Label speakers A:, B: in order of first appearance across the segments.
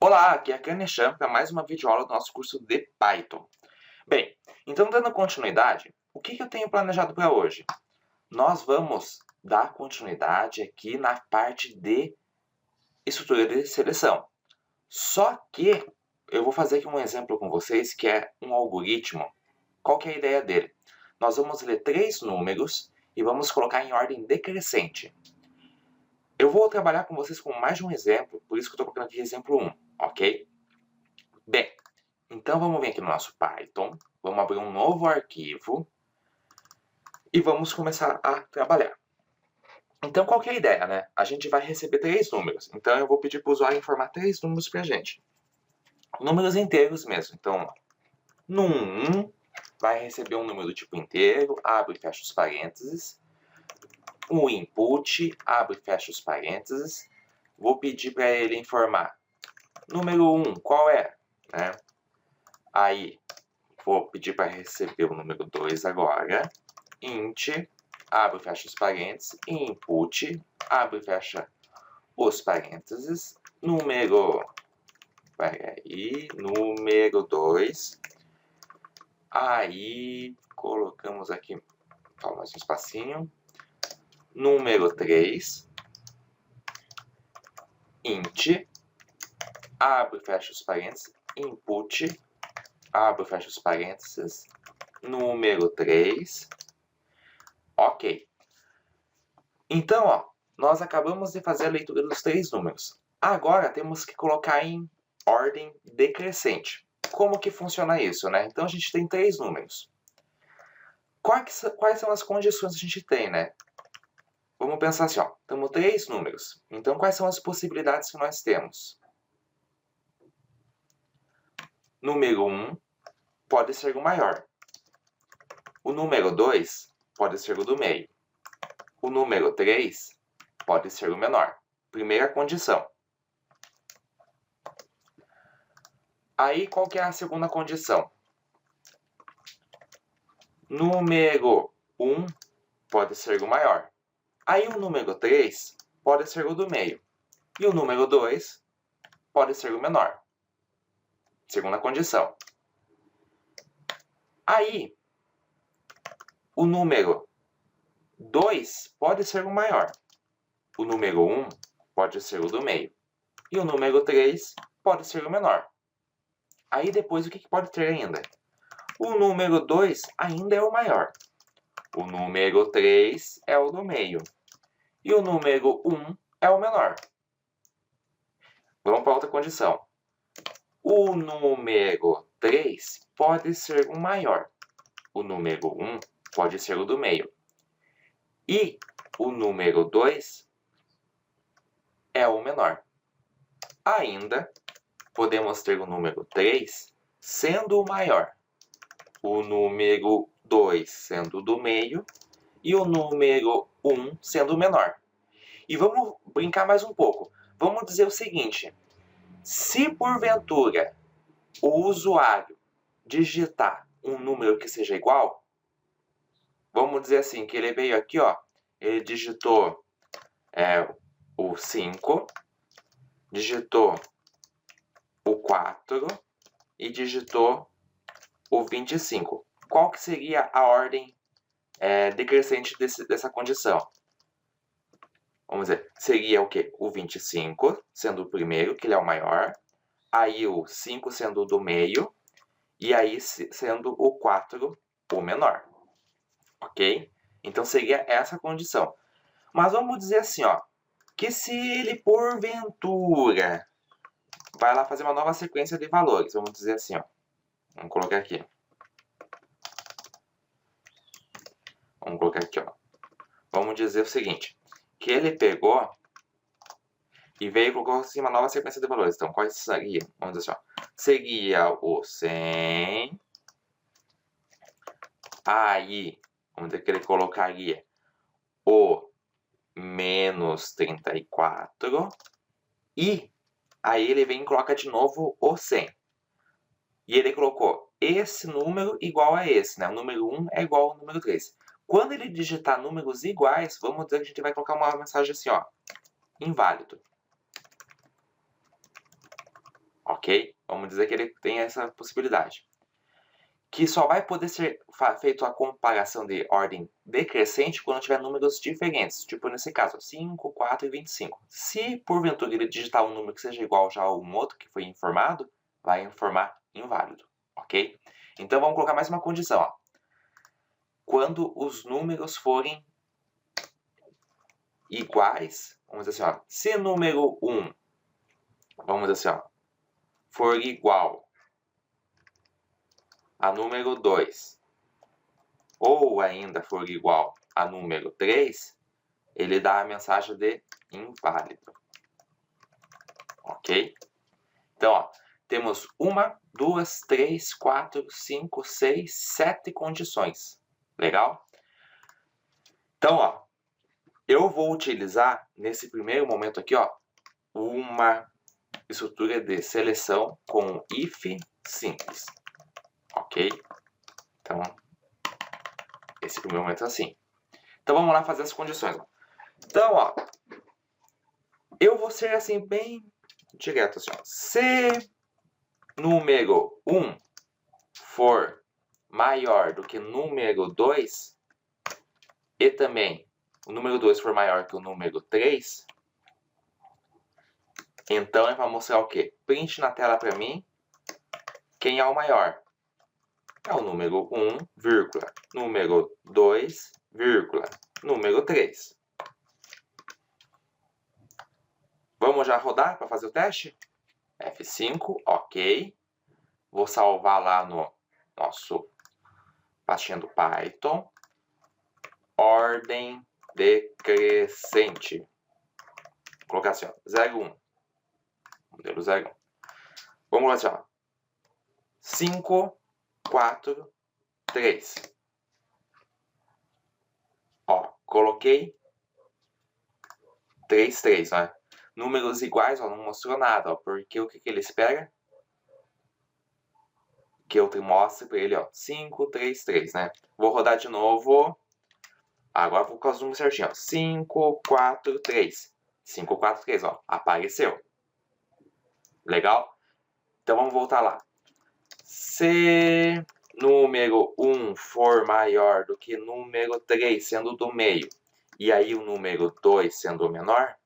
A: Olá, aqui é a Kaneshan para mais uma videoaula do nosso curso de Python. Bem, então dando continuidade, o que eu tenho planejado para hoje? Nós vamos dar continuidade aqui na parte de estrutura de seleção. Só que eu vou fazer aqui um exemplo com vocês que é um algoritmo. Qual que é a ideia dele? Nós vamos ler 3 números e vamos colocar em ordem decrescente. Eu vou trabalhar com vocês com mais de um exemplo, por isso que eu estou colocando aqui exemplo 1, ok? Bem, então vamos vir aqui no nosso Python, vamos abrir um novo arquivo e vamos começar a trabalhar. Então qual que é a ideia, né? A gente vai receber 3 números, então eu vou pedir para o usuário informar 3 números para a gente. Números inteiros mesmo, então no 1 vai receber um número do tipo inteiro, abre e fecha os parênteses. O input, abre e fecha os parênteses. Vou pedir para ele informar número 1, qual é? Né? Aí vou pedir para receber o número 2 agora. Int, abre e fecha os parênteses. Input, abre e fecha os parênteses. Número 2. Aí colocamos aqui, só mais um espacinho. Número 3. Int, abre e fecha os parênteses. Input, abre e fecha os parênteses. Número 3. Ok. Então, ó, nós acabamos de fazer a leitura dos 3 números. Agora temos que colocar em ordem decrescente. Como que funciona isso, né? Então a gente tem 3 números. Quais são as condições que a gente tem, né? Vamos pensar assim, ó, temos 3 números. Então quais são as possibilidades que nós temos? Número 1 pode ser o maior. O número 2 pode ser o do meio. O número 3 pode ser o menor. Primeira condição. Aí, qual que é a segunda condição? Número 1 pode ser o maior. Aí, o número 3 pode ser o do meio. E o número 2 pode ser o menor. Segunda condição. Aí, o número 2 pode ser o maior. O número 1 pode ser o do meio. E o número 3 pode ser o menor. Aí depois o que pode ter ainda? O número 2 ainda é o maior. O número 3 é o do meio. E o número 1 é o menor. Vamos para outra condição. O número 3 pode ser o maior. O número 1 pode ser o do meio. E o número 2 é o menor. Ainda podemos ter o número 3 sendo o maior. O número 2 sendo do meio e o número 1 sendo o menor. E vamos brincar mais um pouco. Vamos dizer o seguinte: se porventura o usuário digitar um número que seja igual, vamos dizer assim, que ele veio aqui, ó, ele digitou o 5, digitou o 4 e digitou o 25. Qual que seria a ordem decrescente dessa condição? Vamos dizer, seria o quê? O 25 sendo o primeiro, que ele é o maior. Aí o 5 sendo o do meio. E aí sendo o 4 o menor. Ok? Então seria essa condição. Mas vamos dizer assim, ó, que se ele porventura vai lá fazer uma nova sequência de valores, vamos dizer assim, ó. Vamos colocar aqui. Vamos colocar aqui, ó. Vamos dizer o seguinte, que ele pegou e veio e colocou assim uma nova sequência de valores. Então, quais seria? Vamos dizer assim, ó. Seria o 100. Aí, vamos dizer que ele colocaria o menos 34. E aí ele vem e coloca de novo o 100. E ele colocou esse número igual a esse, né? O número 1 é igual ao número 3. Quando ele digitar números iguais, vamos dizer que a gente vai colocar uma mensagem assim, ó. Inválido. ok? Vamos dizer que ele tem essa possibilidade. Que só vai poder ser feito a comparação de ordem decrescente quando tiver números diferentes. Tipo nesse caso, 5, 4 e 25. Se porventura ele digitar um número que seja igual já a um outro que foi informado, vai informar inválido, ok? Então vamos colocar mais uma condição. Ó. Quando os números forem iguais, vamos dizer assim, ó, se número 1, vamos dizer assim, ó, for igual a número 2, ou ainda for igual a número 3, ele dá a mensagem de inválido. Ok? Então, ó, temos 1, 2, 3, 4, 5, 6, 7 condições. Legal? Então, ó, eu vou utilizar, nesse primeiro momento aqui, ó, uma estrutura de seleção com if simples. Ok? Então, esse primeiro momento é assim. Então, vamos lá fazer as condições. Ó. Então, ó, eu vou ser assim, bem direto. Assim, ó. Se número 1 for maior do que número 2, e também o número 2 for maior que o número 3, então é para mostrar o quê? Print na tela para mim quem é o maior. É o número 1, vírgula, número 2, vírgula, número 3. Vamos já rodar para fazer o teste? F5, ok. Vou salvar lá no nosso pastinha do Python. Ordem decrescente. Vou colocar assim, ó, 0, 1. Modelo 0, 1. Vamos lá assim, ó. 5, 4, 3. Ó, coloquei 3, 3, né? Números iguais, ó, não mostrou nada, ó, porque o que ele espera? Que eu mostre para ele, ó, 5, 3, 3, né? Vou rodar de novo. Agora vou colocar os números certinho, ó. 5, 4, 3. 5, 4, 3, ó, apareceu. Legal? Então vamos voltar lá. Se número 1 for maior do que número 3, sendo do meio, e aí o número 2 sendo o menor,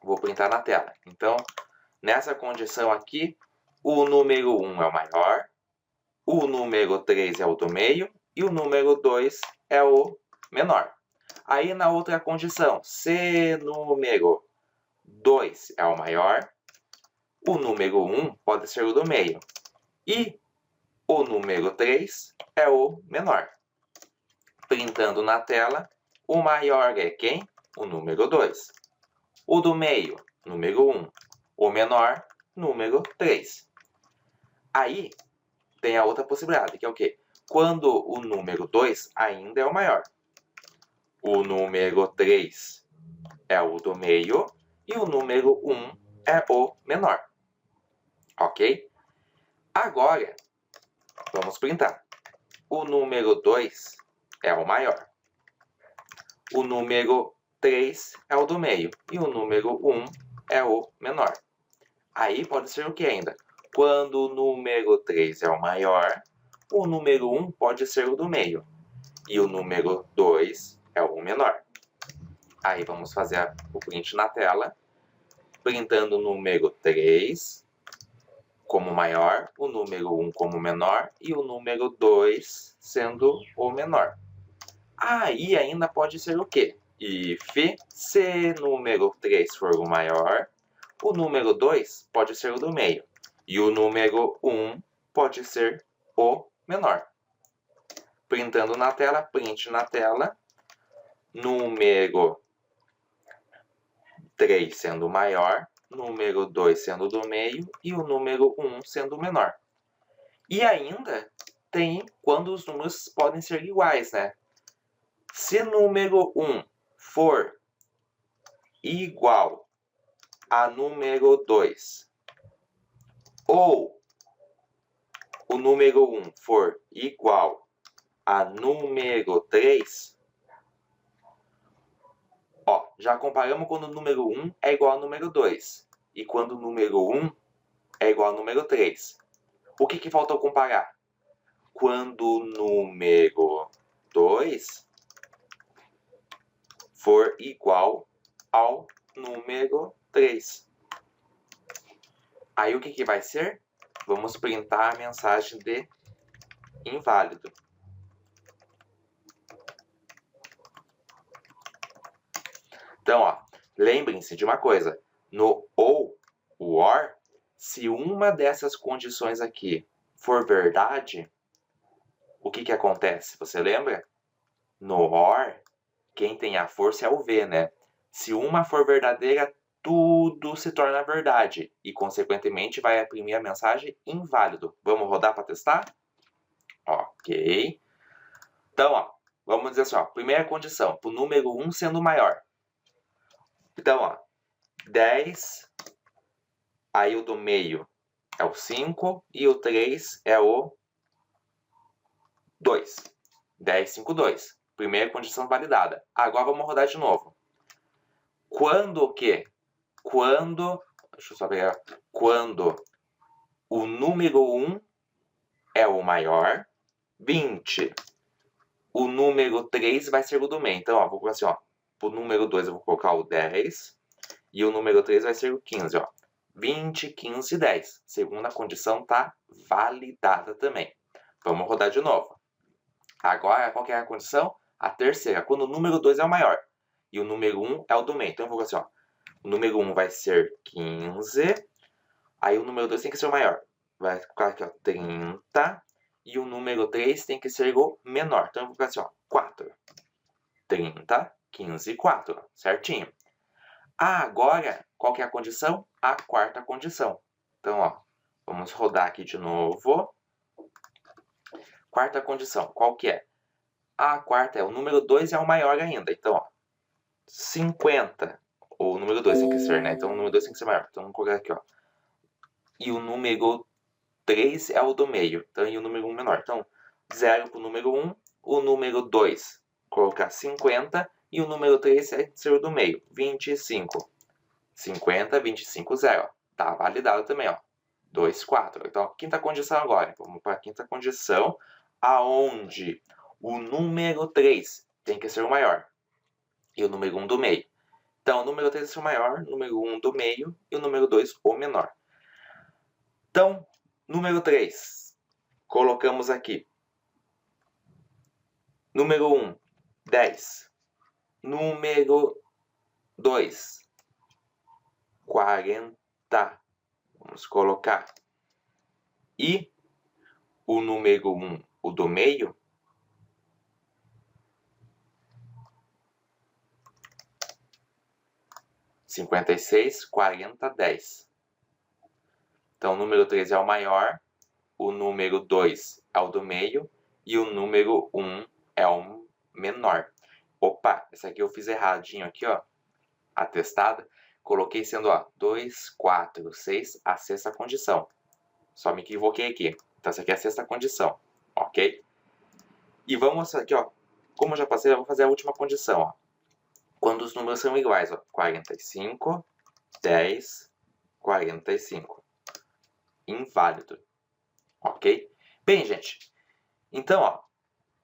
A: vou printar na tela. Então, nessa condição aqui, o número 1 é o maior, o número 3 é o do meio e o número 2 é o menor. Aí na outra condição, se número 2 é o maior, o número 1 pode ser o do meio e o número 3 é o menor. Printando na tela, o maior é quem? O número 2. O do meio, número 1. O menor, número 3. Aí, tem a outra possibilidade, que é o quê? Quando o número 2 ainda é o maior. O número 3 é o do meio e o número 1 é o menor. Ok? Agora, vamos printar. O número 2 é o maior. O número 3 é o do meio e o número 1 é o menor. Aí pode ser o que ainda? Quando o número 3 é o maior, o número 1 pode ser o do meio e o número 2 é o menor. Aí vamos fazer o print na tela, printando o número 3 como maior, o número 1 como menor e o número 2 sendo o menor. Aí ainda pode ser o quê? If se número 3 for o maior, o número 2 pode ser o do meio e o número 1 pode ser o menor. Printando na tela, print na tela, número 3 sendo o maior, número 2 sendo do meio e o número 1 sendo o menor. E ainda tem quando os números podem ser iguais, né? Se número 1 for igual a número 2 ou o número 1 for igual a número 3, ó, já comparamos quando o número 1 é igual ao número 2 e quando o número 1 é igual ao número 3. O que faltou comparar? Quando o número 2 for igual ao número 3. Aí o que vai ser? Vamos printar a mensagem de inválido. Então, ó, lembrem-se de uma coisa. No ou, o OR, se uma dessas condições aqui for verdade, o que acontece? Você lembra? No OR, quem tem a força é o V, né? Se uma for verdadeira, tudo se torna verdade. E, consequentemente, vai imprimir a mensagem inválido. Vamos rodar para testar? Ok. Então, ó, vamos dizer assim, ó, primeira condição, para o número 1 sendo maior. Então, ó, 10, aí o do meio é o 5 e o 3 é o 2. 10, 5, 2. Primeira condição validada. Agora vamos rodar de novo. Quando o quê? Quando, deixa eu só pegar, quando o número 1 é o maior, 20. O número 3 vai ser o do meio. Então, ó, vou colocar assim, ó, pro número 2 eu vou colocar o 10 e o número 3 vai ser o 15, ó. 20, 15 e 10. Segunda condição tá validada também. Vamos rodar de novo. Agora, qual que é a condição? A terceira, quando o número 2 é o maior e o número 1 é o do meio. Então, eu vou colocar assim, ó. O número 1 vai ser 15, aí o número 2 tem que ser o maior. Vai ficar aqui, ó, 30, e o número 3 tem que ser o menor. Então, eu vou colocar assim, ó, 4. 30, 15 e 4, certinho. Agora, qual que é a condição? A quarta condição. Então, ó, vamos rodar aqui de novo. Quarta condição, qual que é? A quarta é o número 2 é o maior ainda. Então, ó, 50. O número 2 tem que ser, né? Então, o número 2 tem que ser maior. Então, vamos colocar aqui, ó. E o número 3 é o do meio. Então, e o número 1 menor. Então, 0 para o número 1. O número 2, colocar 50. E o número 3 é ser o do meio. 25. 50, 25, 0. Tá validado também, ó. 2, 4. Então, quinta condição agora. Vamos para a quinta condição, aonde o número 3 tem que ser o maior. E o número 1 do meio. Então, o número 3 é o maior, o número 1 do meio e o número 2 o menor. Então, número 3, colocamos aqui. Número 1, 10. Número 2, 40. Vamos colocar. E o número 1, o do meio, 56, 40, 10. Então, o número 3 é o maior, o número 2 é o do meio e o número 1 é o menor. Opa, esse aqui eu fiz erradinho aqui, ó, atestada. Coloquei sendo, ó, 2, 4, 6, a sexta condição. Só me equivoquei aqui. Então, essa aqui é a sexta condição, ok? E vamos aqui, ó, como eu já passei, eu vou fazer a última condição, ó. Quando os números são iguais, ó, 45, 10, 45. Inválido, ok? Bem, gente, então, ó,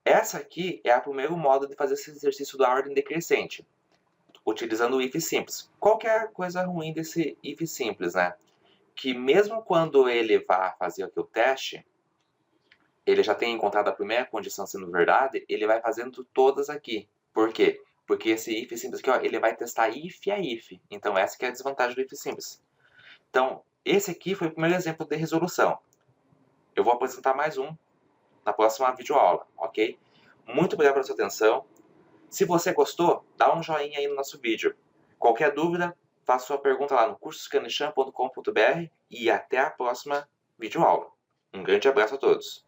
A: essa aqui é o primeiro modo de fazer esse exercício da ordem decrescente, utilizando o if simples. Qual que é a coisa ruim desse if simples, né? Que mesmo quando ele vá fazer aqui o teste, ele já tem encontrado a primeira condição sendo verdade, ele vai fazendo todas aqui. Por quê? Porque esse if simples aqui, ó, ele vai testar if a if. Então, essa que é a desvantagem do if simples. Então, esse aqui foi o primeiro exemplo de resolução. Eu vou apresentar mais um na próxima videoaula, ok? Muito obrigado pela sua atenção. Se você gostou, dá um joinha aí no nosso vídeo. Qualquer dúvida, faça sua pergunta lá no cursoscanichan.com.br e até a próxima videoaula. Um grande abraço a todos.